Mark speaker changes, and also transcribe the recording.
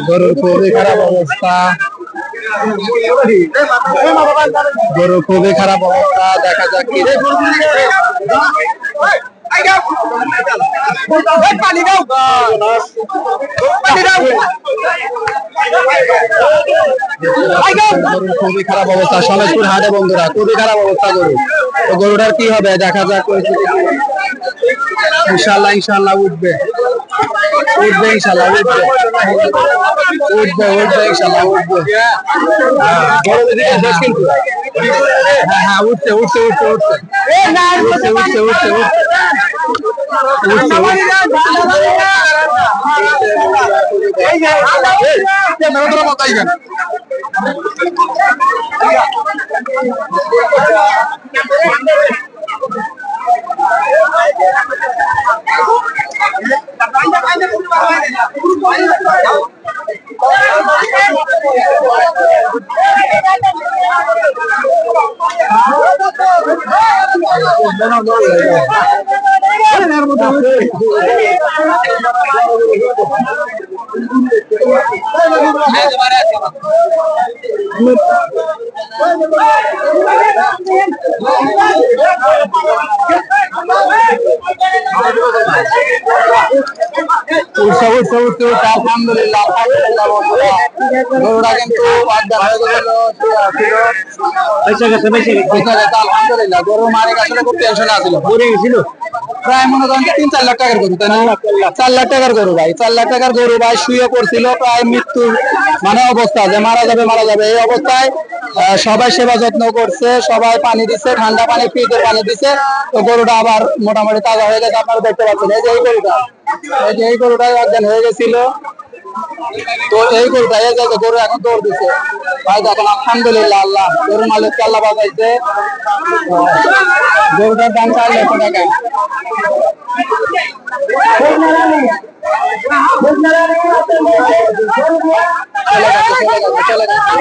Speaker 1: গরুর খুবই খারাপ অবস্থা, গরুর খুবই খারাপ অবস্থা। দেখা যাক কি খুবই খারাপ অবস্থা সমেতপুর হাটে বন্ধুরা, খুবই খারাপ অবস্থা গরু। তো গরুটার কি হবে দেখা যাক। ইনশাল্লাহ ইনশাল্লাহ উঠবে উঠবে ইনশাল্লাহ উঠবে উঠবে উঠবে ইনশাল্লাহ উঠবে। হ্যাঁ হ্যাঁ উঠছে উঠছে উঠছে উঠছে উঠছে উঠছে উঠছে আলহামদুলিল্লাহ গরুটা কিন্তু আলহামদুলিল্লাহ গরুর মালিক আসলে খুব টেনশনে আছিল, পড়ে গেছিল। প্রায় মনে করেন 3-4 লাখ টাকার গরু, তাই না? 4 লাখ টাকার গরু ভাই, 4 লাখ টাকার গরু ভাই শুয়ে পড়ছিল প্রায় মৃত্যু মানে অবস্থা, যে মারা যাবে মারা যাবে এই অবস্থায়। সবাই সেবা যত্ন করছে, সবাই পানি দিচ্ছে, ঠান্ডা পানি ফ্রিজের পানি দিচ্ছে। তো গরুটা আবার মোটামুটি তাজা হয়ে গেছে, আপনারা দেখতে পাচ্ছেন। এই যে এই গরুটা, এই যে এই গরুটাই অজ্ঞান হয়ে গেছিল। তো এই গরুটা এই যে গরু এখন দৌড় দিচ্ছে ভাই, দেখেন আলহামদুলিল্লাহ আল্লাহ গরুর মালিককে আল্লাহ বাঁচাইছে। গরুটার দাম 4 লক্ষ টাকা। চলে গেছে চলে গেছে চলে গেছে।